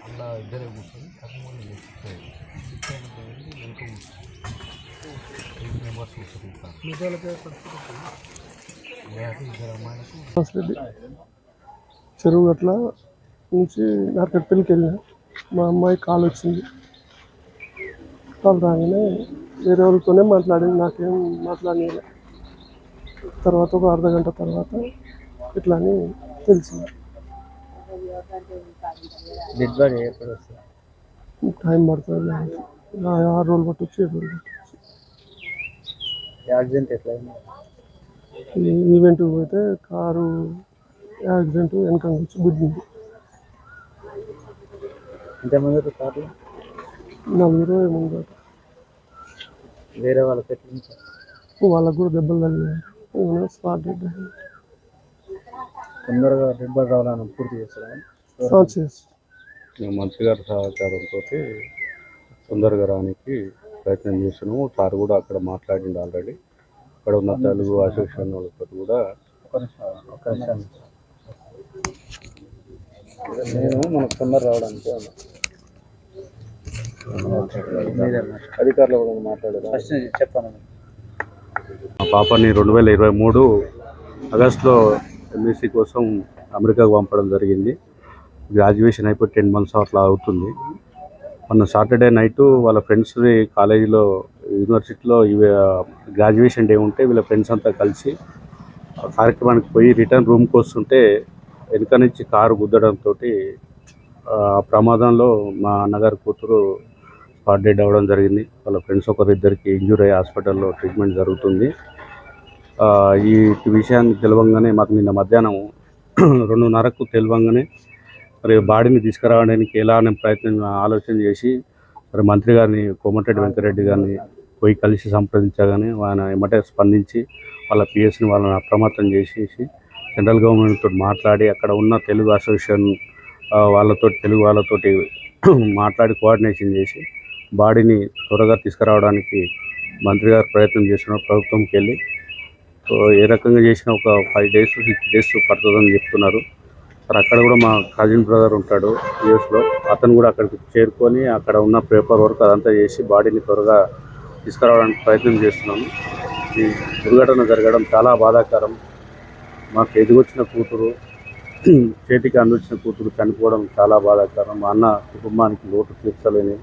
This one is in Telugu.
అలా ఇద్దరే కూర్చొని కర్మని మెంబర్స్ చెరువు గట్ల నుంచి నార్కట్పల్లికి వెళ్ళిన మా అమ్మాయి కాల్ వచ్చింది. కాల్ రాగానే వేరే వాళ్ళతోనే మాట్లాడింది, నాకేం మాట్లాడలేదు. తర్వాత ఒక అర్ధగంట తర్వాత ఇట్లా అని తెలిసింది. టైం పడుతుంది, 6 రోజులు పట్టొచ్చు, 7 రోజులు పట్టొచ్చు. యాక్సిడెంట్ ఎట్లా ఈవెంట్కి పోతే కారు యాక్సిడెంట్ వెనక వచ్చి గుద్దింది. ఎంతమంది కార్లు? 4 ఏముంది. వేరే వాళ్ళకి వాళ్ళకు కూడా దెబ్బలు తగిలినాయి. Spot dead. తొందరగా దెబ్బలు రావాలని పూర్తి చేస్తారా? మంత్రి గారి సహకారంతో తొందరగా రానికి ప్రయత్నం చేస్తున్నాము. సార్ కూడా అక్కడ మాట్లాడింది ఆల్రెడీ. అక్కడ ఉన్న తెలుగు అసోసియేషన్ వాళ్ళతో కూడా నేను మనకు తొందర రావడానికి అధికారులు కూడా మాట్లాడారు. చెప్పాను. మా పాపని 2023 ఆగస్టులో ఎంఎస్సీ కోసం అమెరికాకు పంపడం జరిగింది. గ్రాడ్యుయేషన్ అయిపోయి 10 months అట్లా అవుతుంది. మొన్న సాటర్డే నైటు వాళ్ళ ఫ్రెండ్స్ది కాలేజీలో యూనివర్సిటీలో గ్రాడ్యుయేషన్ డే ఉంటే వీళ్ళ ఫ్రెండ్స్ అంతా కలిసి కార్యక్రమానికి పోయి రిటర్న్ రూమ్కి వస్తుంటే వెనుక నుంచి కారు గుద్దడంతో ప్రమాదంలో మా అన్నగారి కూతురు స్పాట్ డెడ్ అవ్వడం జరిగింది. వాళ్ళ ఫ్రెండ్స్ ఒకరిద్దరికి ఇంజూరీ అయ్యి హాస్పిటల్లో ట్రీట్మెంట్ జరుగుతుంది. ఈ విషయాన్ని తెలవంగానే మాకు నిన్న మధ్యాహ్నం 2:30కు తెలవంగానే మరి బాడీని తీసుకురావడానికి ఎలానే ఆలోచన చేసి మరి మంత్రి గారిని కోమటిరెడ్డి వెంకటరెడ్డి గారిని పోయి కలిసి సంప్రదించగానే ఆయన ఎమ్మటే స్పందించి వాళ్ళ పిఎస్ని వాళ్ళని అప్రమత్తం చేసేసి సెంట్రల్ గవర్నమెంట్తో మాట్లాడి అక్కడ ఉన్న తెలుగు అసోసియేషన్ తెలుగు వాళ్ళతోటి మాట్లాడి కోఆర్డినేషన్ చేసి బాడీని త్వరగా తీసుకురావడానికి మంత్రి గారు ప్రయత్నం చేస్తున్నారు. ప్రభుత్వంకి వెళ్ళి ఏ రకంగా చేసినా ఒక 5 days 6 days పడుతుందని చెప్తున్నారు. మరి అక్కడ కూడా మా కజిన్ బ్రదర్ ఉంటాడు యూఎస్లో, అతను కూడా అక్కడికి చేరుకొని అక్కడ ఉన్న పేపర్ వర్క్ అదంతా చేసి బాడీని త్వరగా తీసుకురావడానికి ప్రయత్నం చేస్తున్నాము. ఈ దుర్ఘటన జరగడం చాలా బాధాకరం. మాకు ఎదిగొచ్చిన కూతురు, చేతికి అందొచ్చిన కూతురు చనిపోవడం చాలా బాధాకరం. మా అన్న కుటుంబానికి లోటు తీర్చలేని